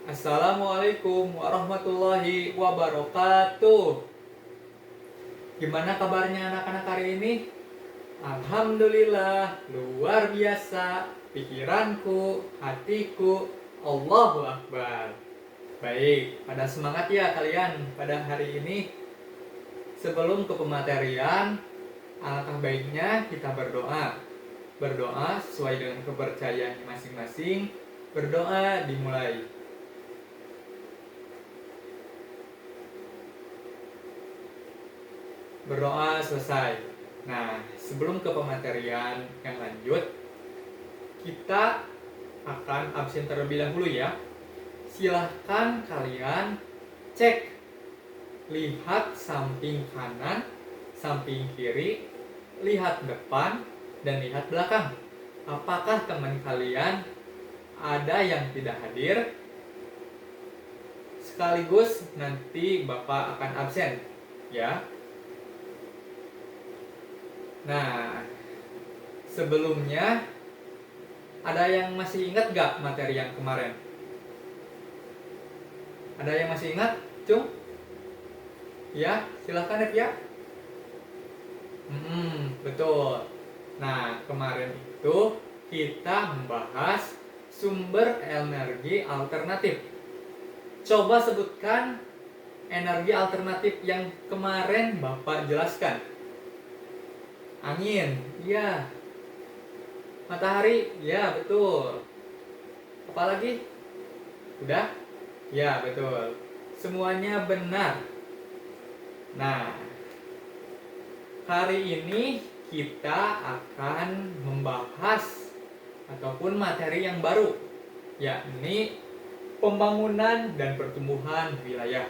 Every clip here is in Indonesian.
Assalamualaikum warahmatullahi wabarakatuh. Gimana kabarnya anak-anak hari ini? Alhamdulillah, luar biasa. Pikiranku, hatiku, Allahu Akbar. Baik, pada semangat ya kalian pada hari ini. Sebelum ke pematerian, alangkah baiknya kita berdoa. Berdoa sesuai dengan kepercayaan masing-masing. Berdoa dimulai. Berdoa selesai. Nah, sebelum ke pematerian yang lanjut, kita akan absen terlebih dahulu ya. Silahkan kalian cek, lihat samping kanan, samping kiri, lihat depan, dan lihat belakang. Apakah teman kalian ada yang tidak hadir? Sekaligus nanti Bapak akan absen ya. Nah, sebelumnya ada yang masih ingat gak materi yang kemarin? Ada yang masih ingat, Cung? Ya, silahkan ya. Betul. Nah, kemarin itu kita membahas sumber energi alternatif. Coba sebutkan energi alternatif yang kemarin Bapak jelaskan. Angin, ya. Matahari, ya betul. Apalagi? Udah? Ya betul. Semuanya benar. Nah, hari ini kita akan membahas ataupun materi yang baru, yakni pembangunan dan pertumbuhan wilayah.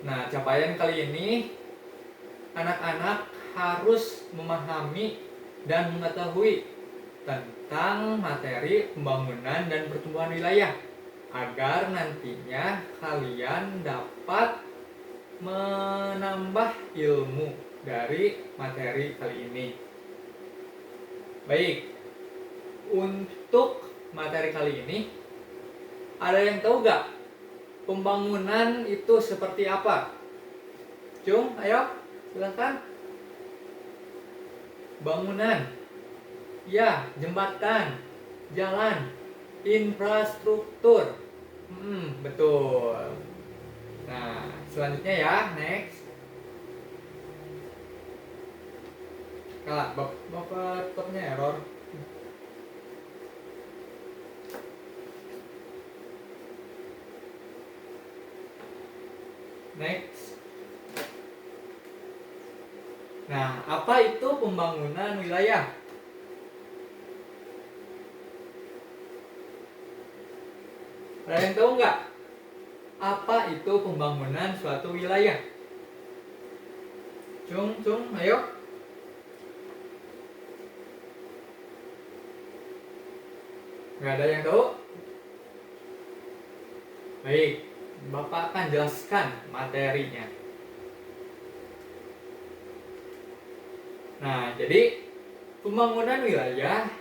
Nah, capaian kali ini anak-anak harus memahami dan mengetahui tentang materi pembangunan dan pertumbuhan wilayah agar nantinya kalian dapat menambah ilmu dari materi kali ini. Baik, untuk materi kali ini ada yang tahu gak pembangunan itu seperti apa? Cung, ayo silakan. Bangunan, ya, jembatan, jalan, infrastruktur. Betul. Nah, selanjutnya ya, next. Kak, bapak laptopnya error. Next. Nah, apa itu pembangunan wilayah? Ada yang tahu nggak? Apa itu pembangunan suatu wilayah? Cung, ayo. Nggak ada yang tahu? Baik, Bapak akan jelaskan materinya. Nah, jadi pembangunan wilayah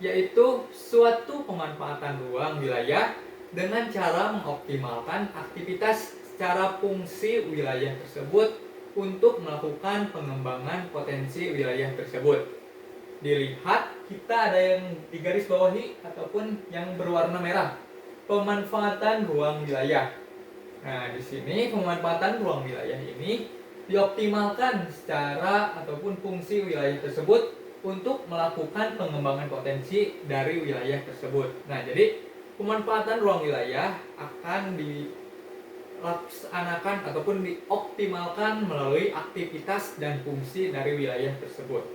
yaitu suatu pemanfaatan ruang wilayah dengan cara mengoptimalkan aktivitas secara fungsi wilayah tersebut untuk melakukan pengembangan potensi wilayah tersebut. Dilihat, kita ada yang digaris bawahi ataupun yang berwarna merah. Pemanfaatan ruang wilayah. Nah, di sini pemanfaatan ruang wilayah ini dioptimalkan secara ataupun fungsi wilayah tersebut untuk melakukan pengembangan potensi dari wilayah tersebut. Nah, jadi pemanfaatan ruang wilayah akan dilaksanakan ataupun dioptimalkan melalui aktivitas dan fungsi dari wilayah tersebut.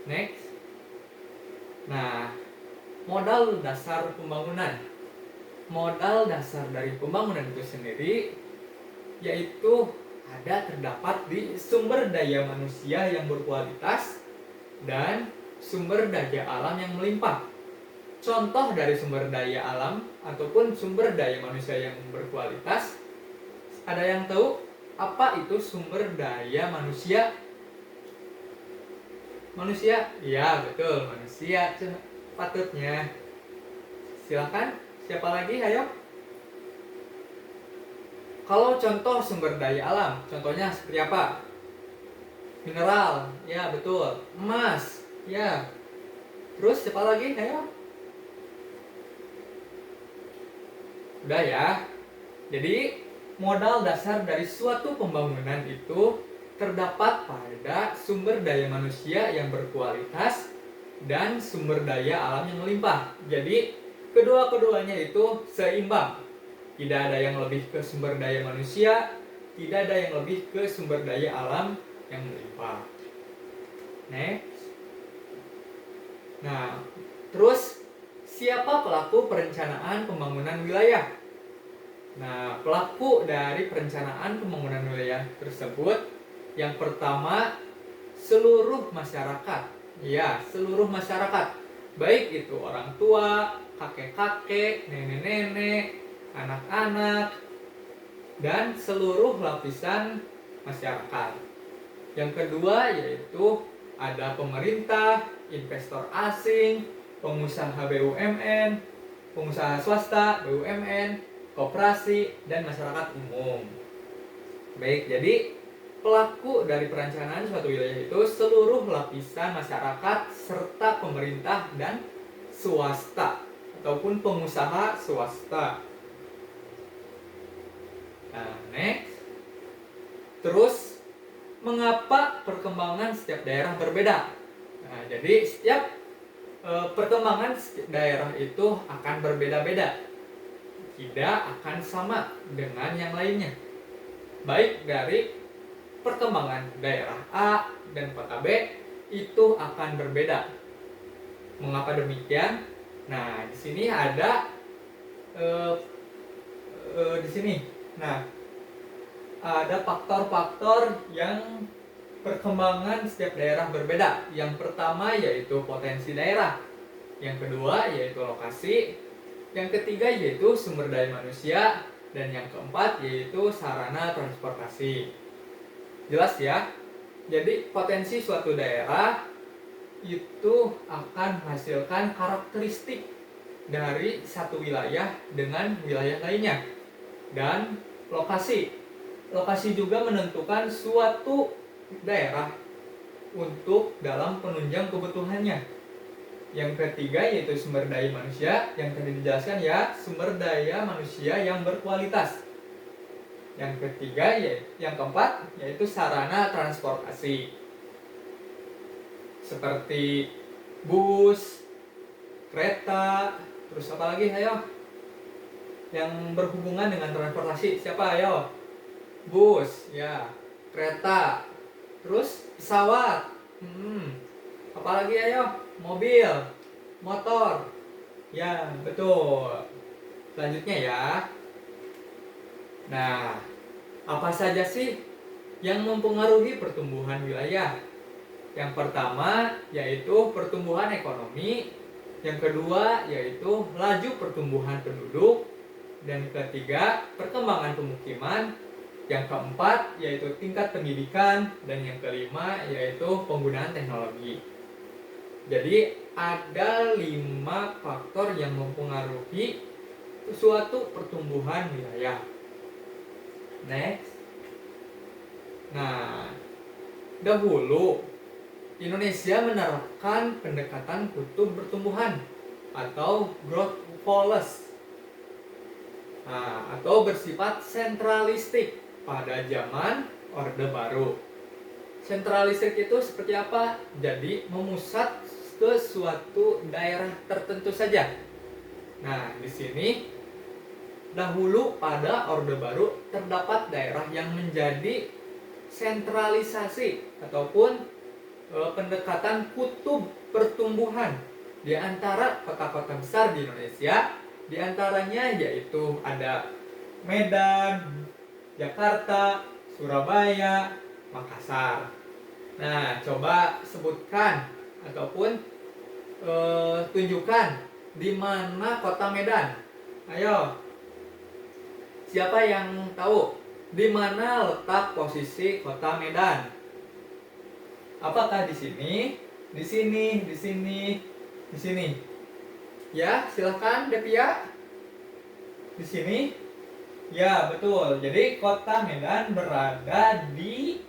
Next. Nah, modal dasar pembangunan. Modal dasar dari pembangunan itu sendiri yaitu terdapat di sumber daya manusia yang berkualitas dan sumber daya alam yang melimpah. Contoh dari sumber daya alam ataupun sumber daya manusia yang berkualitas, ada yang tahu apa itu sumber daya manusia? Manusia? Ya betul, manusia patutnya. Silakan, siapa lagi? Ayo. Kalau contoh sumber daya alam, contohnya seperti apa? Mineral, ya betul. Emas, ya. Terus siapa lagi? Ayo. Udah ya. Jadi modal dasar dari suatu pembangunan itu terdapat pada sumber daya manusia yang berkualitas dan sumber daya alam yang melimpah. Jadi kedua-keduanya itu seimbang. Tidak ada yang lebih ke sumber daya manusia, tidak ada yang lebih ke sumber daya alam yang melimpah. Next. Nah, terus siapa pelaku perencanaan pembangunan wilayah? Nah, pelaku dari perencanaan pembangunan wilayah tersebut yang pertama seluruh masyarakat. Ya, seluruh masyarakat. Baik itu orang tua, kakek-kakek, nenek-nenek, anak-anak, dan seluruh lapisan masyarakat. Yang kedua yaitu ada pemerintah, investor asing, pengusaha BUMN, pengusaha swasta, BUMN, koperasi, dan masyarakat umum. Baik, jadi pelaku dari perencanaan suatu wilayah itu seluruh lapisan masyarakat serta pemerintah dan swasta ataupun pengusaha swasta. Nah, next. Terus, mengapa perkembangan setiap daerah berbeda? Nah, jadi setiap perkembangan daerah itu akan berbeda-beda, tidak akan sama dengan yang lainnya. Baik dari perkembangan daerah A dan kota B itu akan berbeda. Mengapa demikian? Nah, di sini ada di sini. Nah, ada faktor-faktor yang perkembangan setiap daerah berbeda. Yang pertama yaitu potensi daerah. Yang kedua yaitu lokasi. Yang ketiga yaitu sumber daya manusia. Dan yang keempat yaitu sarana transportasi. Jelas ya? Jadi potensi suatu daerah itu akan menghasilkan karakteristik dari satu wilayah dengan wilayah lainnya. Dan lokasi juga menentukan suatu daerah untuk dalam penunjang kebutuhannya. Yang ketiga yaitu sumber daya manusia, yang tadi dijelaskan ya, sumber daya manusia yang berkualitas. Yang ketiga yang keempat yaitu sarana transportasi. Seperti bus, kereta, terus apa lagi ayo? Yang berhubungan dengan transportasi siapa ayo? Bus, ya, kereta, terus pesawat, apalagi ayo? Mobil, motor, ya betul. Selanjutnya ya. Nah, apa saja sih yang mempengaruhi pertumbuhan wilayah? Yang pertama yaitu pertumbuhan ekonomi, yang kedua yaitu laju pertumbuhan penduduk, dan ketiga perkembangan pemukiman, yang keempat yaitu tingkat pendidikan, dan yang kelima yaitu penggunaan teknologi. Jadi ada 5 faktor yang mempengaruhi suatu pertumbuhan wilayah. Next. Nah, dahulu Indonesia menerapkan pendekatan kutub pertumbuhan atau growth policy. Nah, atau bersifat sentralistik pada zaman Orde Baru. Sentralistik itu seperti apa? Jadi memusat ke suatu daerah tertentu saja. Nah, di sini dahulu pada Orde Baru terdapat daerah yang menjadi sentralisasi ataupun pendekatan kutub pertumbuhan di antara kota-kota besar di Indonesia. Di antaranya yaitu ada Medan, Jakarta, Surabaya, Makassar. Nah, coba sebutkan ataupun tunjukkan di mana kota Medan. Ayo, siapa yang tahu di mana letak posisi kota Medan? Apakah di sini, di sini, di sini, di sini? Ya, silahkan Devia. Di sini. Ya, betul. Jadi kota Medan berada di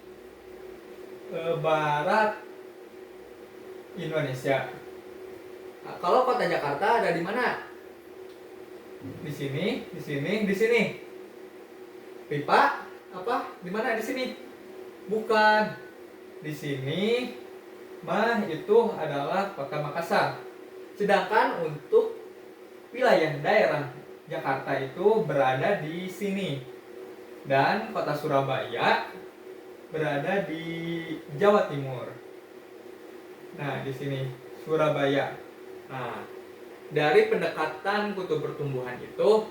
barat Indonesia. Nah, kalau kota Jakarta ada di mana? Di sini, di sini, di sini. Pipa apa? Di mana? Di sini. Bukan. Di sini mah itu adalah kota Makassar. Sedangkan untuk wilayah daerah Jakarta itu berada di sini. Dan kota Surabaya berada di Jawa Timur. Nah, di sini Surabaya. Nah, dari pendekatan kutub pertumbuhan itu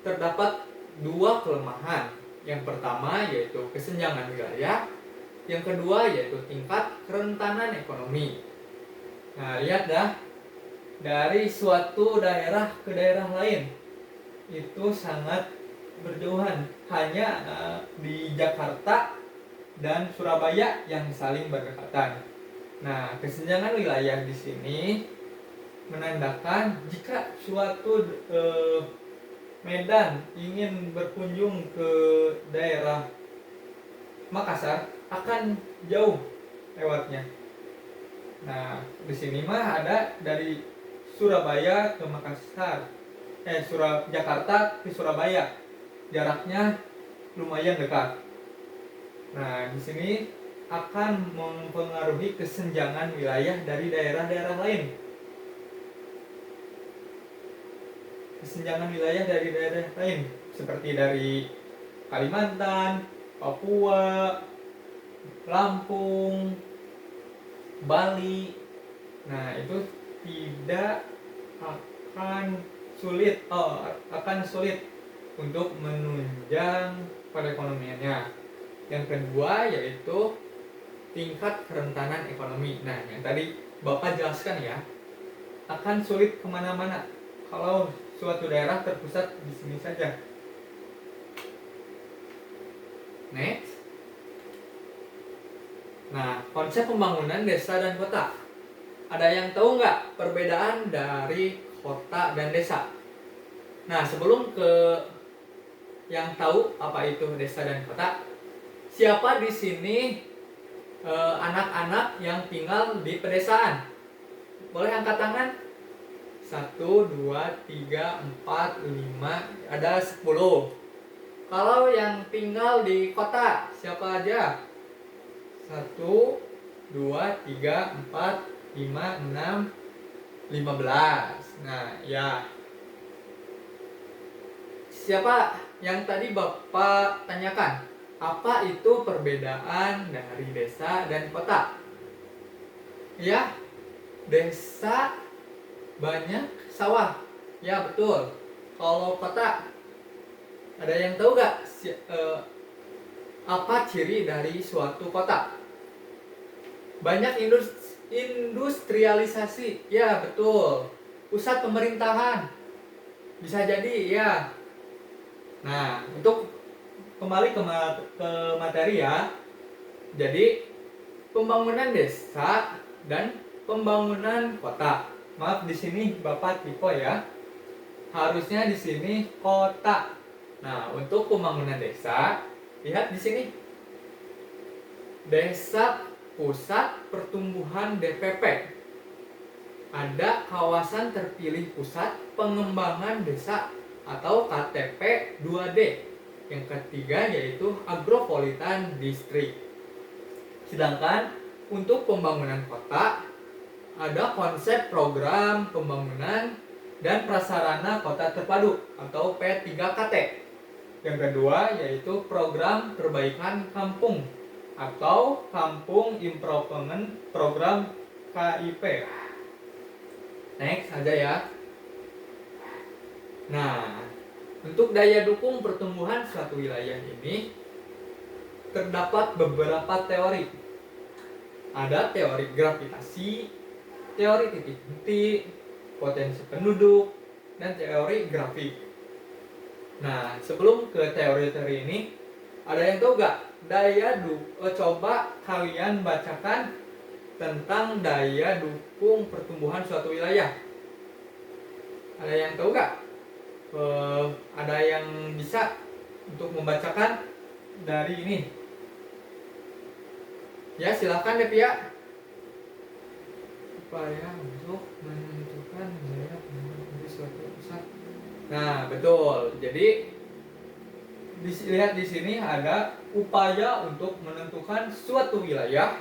terdapat dua kelemahan. Yang pertama yaitu kesenjangan wilayah, yang kedua yaitu tingkat kerentanan ekonomi. Nah, lihat dah, dari suatu daerah ke daerah lain itu sangat berjauhan. Hanya di Jakarta dan Surabaya yang saling berdekatan. Nah, kesenjangan wilayah di sini menandakan jika suatu Medan ingin berkunjung ke daerah Makassar akan jauh lewatnya. Nah, di sini mah ada dari Surabaya ke Makassar, Jakarta ke Surabaya, jaraknya lumayan dekat. Nah, di sini akan mempengaruhi kesenjangan wilayah dari daerah-daerah lain. Kesenjangan wilayah dari daerah lain seperti dari Kalimantan, Papua, Lampung, Bali. Nah, itu tidak akan sulit untuk menunjang perekonomiannya. Yang kedua yaitu tingkat kerentanan ekonomi. Nah, yang tadi Bapak jelaskan ya, akan sulit kemana-mana kalau suatu daerah terpusat di sini saja. Next. Nah, konsep pembangunan desa dan kota. Ada yang tahu nggak perbedaan dari kota dan desa? Nah, sebelum ke yang tahu apa itu desa dan kota, siapa di sini anak-anak yang tinggal di pedesaan? Boleh angkat tangan? 1, 2, 3, 4, 5, ada 10. Kalau yang tinggal di kota, siapa aja? 1, 2, 3, 4, 5, 6, 15. Nah, ya. Siapa yang tadi Bapak tanyakan? Apa itu perbedaan dari desa dan kota? Ya, desa banyak sawah. Ya, betul. Kalau kota, ada yang tahu gak apa ciri dari suatu kota? Banyak industrialisasi. Ya, betul. Pusat pemerintahan. Bisa jadi, ya. Nah, untuk kembali ke materi ya. Jadi, pembangunan desa dan pembangunan kota. Maaf, di sini Bapak tipe ya. Harusnya di sini kota. Nah, untuk pembangunan desa, lihat di sini. Desa Pusat Pertumbuhan DPP. Ada kawasan terpilih pusat pengembangan desa atau KTP 2D. Yang ketiga yaitu Agropolitan District. Sedangkan untuk pembangunan kota ada konsep program pembangunan dan prasarana kota terpadu atau P3KT. Yang kedua yaitu program perbaikan kampung atau Kampung Improvement Program KIP. Next aja ya. Nah, untuk daya dukung pertumbuhan suatu wilayah ini terdapat beberapa teori. Ada teori gravitasi, teori titik-titik, potensi penduduk, dan teori grafik. Nah, sebelum ke teori-teori ini, ada yang tahu gak? Coba kalian bacakan tentang daya dukung pertumbuhan suatu wilayah. Ada yang tahu nggak? Ada yang bisa untuk membacakan dari ini? Ya, silahkan deh Pia. Upaya untuk menentukan wilayah di suatu pusat. Nah, betul. Jadi lihat di sini ada upaya untuk menentukan suatu wilayah,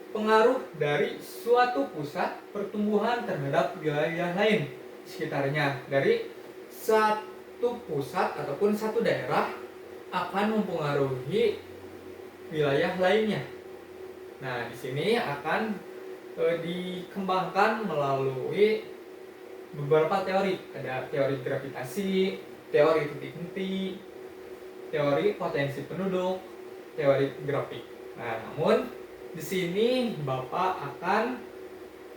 pengaruh dari suatu pusat pertumbuhan terhadap wilayah lain sekitarnya. Dari satu pusat ataupun satu daerah akan mempengaruhi wilayah lainnya. Nah, di sini akan dikembangkan melalui beberapa teori. Ada teori gravitasi, teori titik henti, teori potensi penduduk, teori grafik. Nah, namun di sini Bapak akan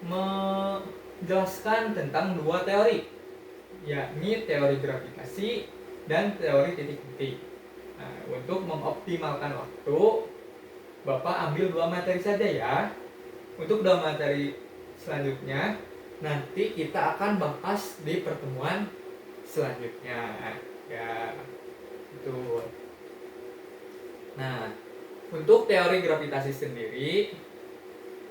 menjelaskan tentang dua teori, yakni teori gravitasi dan teori titik henti. Nah, untuk mengoptimalkan waktu, Bapak ambil dua materi saja ya. Untuk dua materi selanjutnya nanti kita akan bahas di pertemuan selanjutnya ya. Betul. Nah, untuk teori gravitasi sendiri,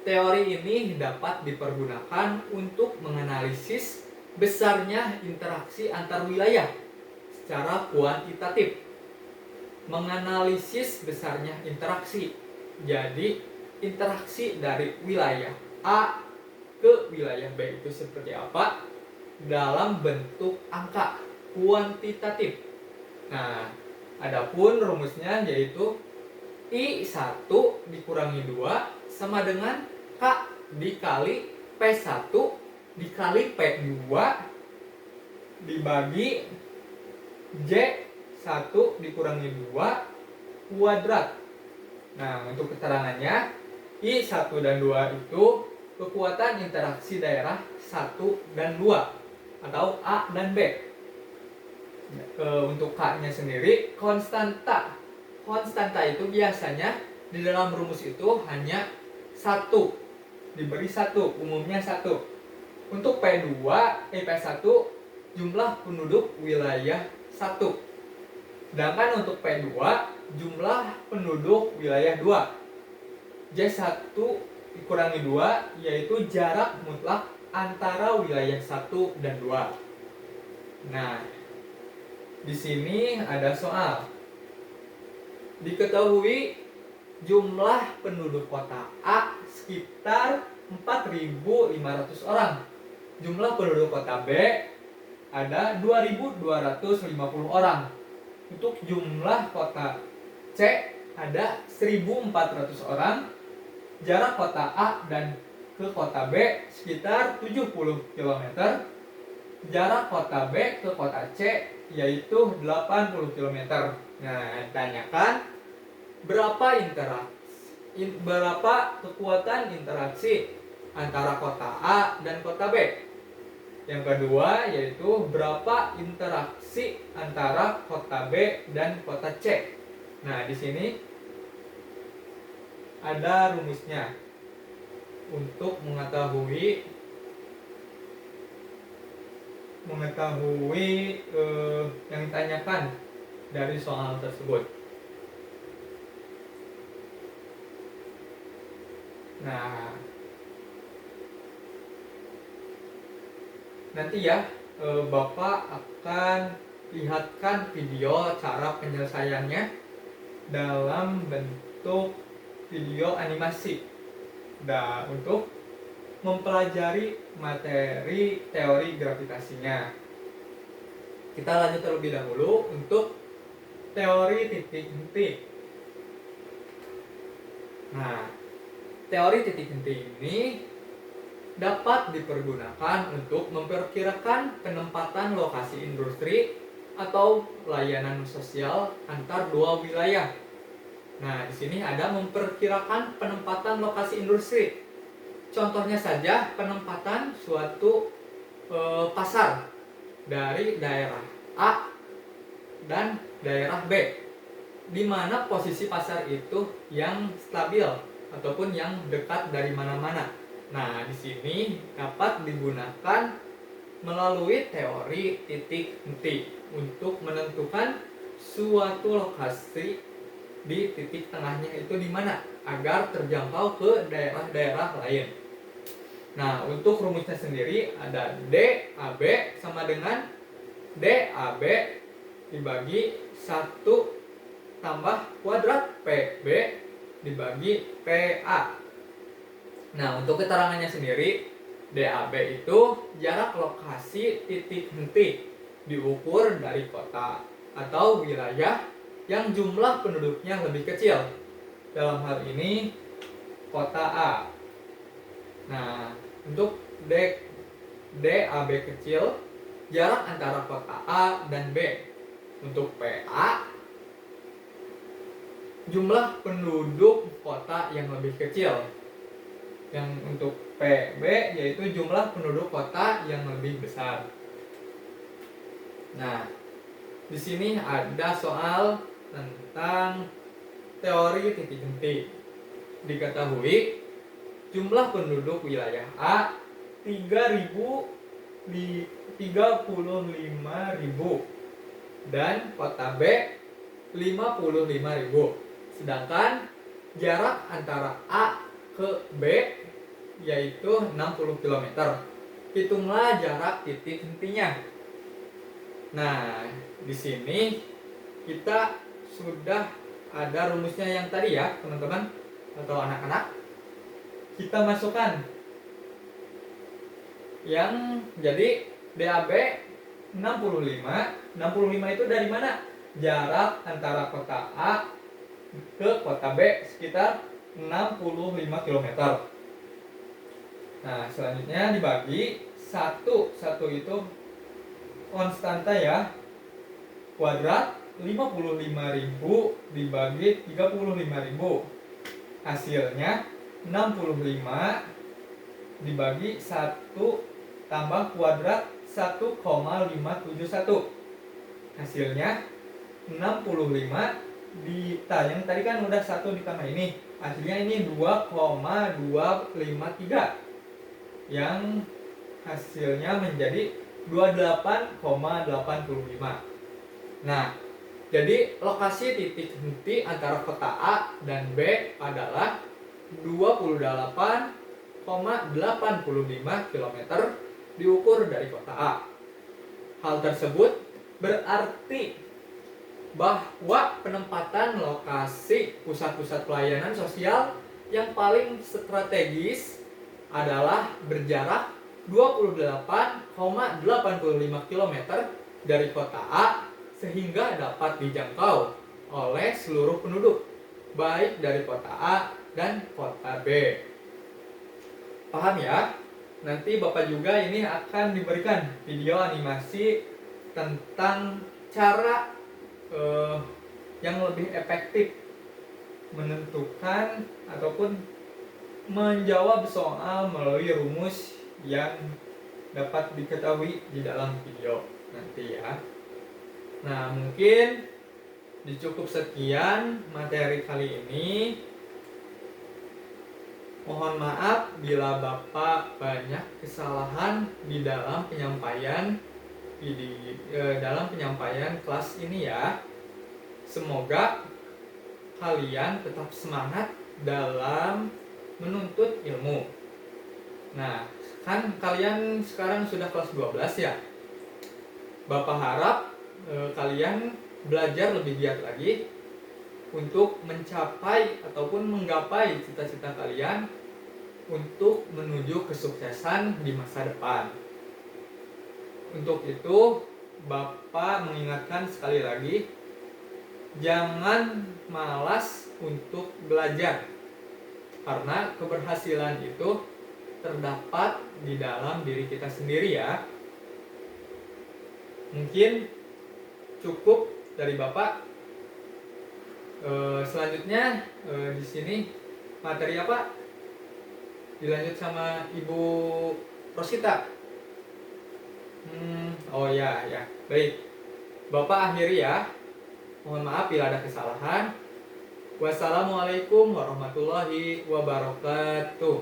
teori ini dapat dipergunakan untuk menganalisis besarnya interaksi antar wilayah secara kuantitatif. Menganalisis besarnya interaksi. Jadi, interaksi dari wilayah A ke wilayah B itu seperti apa dalam bentuk angka kuantitatif. Nah, adapun rumusnya yaitu I1 dikurangi 2 sama dengan K dikali P1 dikali P2 dibagi J1 dikurangi 2 kuadrat. Nah, untuk keterangannya I1 dan 2 itu kekuatan interaksi daerah 1 dan 2 atau A dan B. Untuk K-nya sendiri konstanta. Konstanta itu biasanya di dalam rumus itu hanya 1. Diberi 1, umumnya 1. Untuk P1 jumlah penduduk wilayah 1. Sedangkan untuk P2 jumlah penduduk wilayah 2. J1 dikurangi 2 yaitu jarak mutlak antara wilayah 1 dan 2. Nah, di sini ada soal. Diketahui jumlah penduduk kota A sekitar 4.500 orang. Jumlah penduduk kota B ada 2.250 orang. Untuk jumlah kota C ada 1.400 orang. Jarak kota A dan ke kota B sekitar 70 km. Jarak kota B ke kota C yaitu 80 km. Nah, tanyakan berapa kekuatan interaksi antara kota A dan kota B. Yang kedua yaitu berapa interaksi antara kota B dan kota C. Nah, di sini ada rumusnya untuk mengetahui yang ditanyakan dari soal tersebut. Nah, nanti ya Bapak akan lihatkan video cara penyelesaiannya dalam bentuk video animasi. Nah, untuk mempelajari materi teori gravitasinya, kita lanjut terlebih dahulu untuk teori titik henti. Nah, teori titik henti ini dapat dipergunakan untuk memperkirakan penempatan lokasi industri atau layanan sosial antar dua wilayah. Nah, di sini ada memperkirakan penempatan lokasi industri. Contohnya saja penempatan suatu pasar dari daerah A dan daerah B, di mana posisi pasar itu yang stabil ataupun yang dekat dari mana-mana. Nah, di sini dapat digunakan melalui teori titik henti untuk menentukan suatu lokasi di titik tengahnya itu di mana agar terjangkau ke daerah-daerah lain. Nah, untuk rumusnya sendiri ada DAB sama dengan DAB dibagi 1 tambah kuadrat PB dibagi PA. Nah, untuk keterangannya sendiri, DAB itu jarak lokasi titik henti diukur dari kota atau wilayah yang jumlah penduduknya lebih kecil. Dalam hal ini, kota A. Nah, untuk DAB kecil, jarak antara kota A dan B. Untuk PA, jumlah penduduk kota yang lebih kecil. Yang untuk PB yaitu jumlah penduduk kota yang lebih besar. Nah, di sini ada soal tentang teori titik henti. Diketahui jumlah penduduk wilayah A 35.000 dan kota B 55.000. Sedangkan jarak antara A ke B yaitu 60 km. Hitunglah jarak titik hentinya. Nah, di sini kita sudah ada rumusnya yang tadi ya, teman-teman atau anak-anak. Kita masukkan yang jadi DAB 65 itu dari mana? Jarak antara kota A ke kota B sekitar 65 km. Nah, selanjutnya dibagi 1 itu konstanta ya. Kuadrat 55.000 dibagi 35.000. Hasilnya 65 dibagi 1 tambah kuadrat 1,571. Hasilnya 65 yang tadi kan udah 1 ditambah ini. Hasilnya ini 2,253. Yang hasilnya menjadi 28,85. Nah, jadi lokasi titik henti antara kota A dan B adalah 28,85 km diukur dari kota A. Hal tersebut berarti bahwa penempatan lokasi pusat-pusat pelayanan sosial yang paling strategis adalah berjarak 28,85 km dari kota A sehingga dapat dijangkau oleh seluruh penduduk, baik dari kota A dan kota B. Paham ya? Nanti Bapak juga ini akan diberikan video animasi tentang cara yang lebih efektif menentukan ataupun menjawab soal melalui rumus yang dapat diketahui di dalam video nanti ya. Nah, mungkin cukup sekian materi kali ini. Mohon maaf bila Bapak banyak kesalahan di dalam penyampaian kelas ini ya. Semoga kalian tetap semangat dalam menuntut ilmu. Nah, kan kalian sekarang sudah kelas 12 ya. Bapak harap kalian belajar lebih giat lagi untuk mencapai ataupun menggapai cita-cita kalian untuk menuju kesuksesan di masa depan. Untuk itu, Bapak mengingatkan sekali lagi, jangan malas untuk belajar. Karena keberhasilan itu terdapat di dalam diri kita sendiri ya. Mungkin cukup dari Bapak. Selanjutnya di sini materi apa? Dilanjut sama Ibu Rosita. Oh ya. Baik. Bapak akhiri ya. Mohon maaf bila ada kesalahan. Wassalamualaikum warahmatullahi wabarakatuh.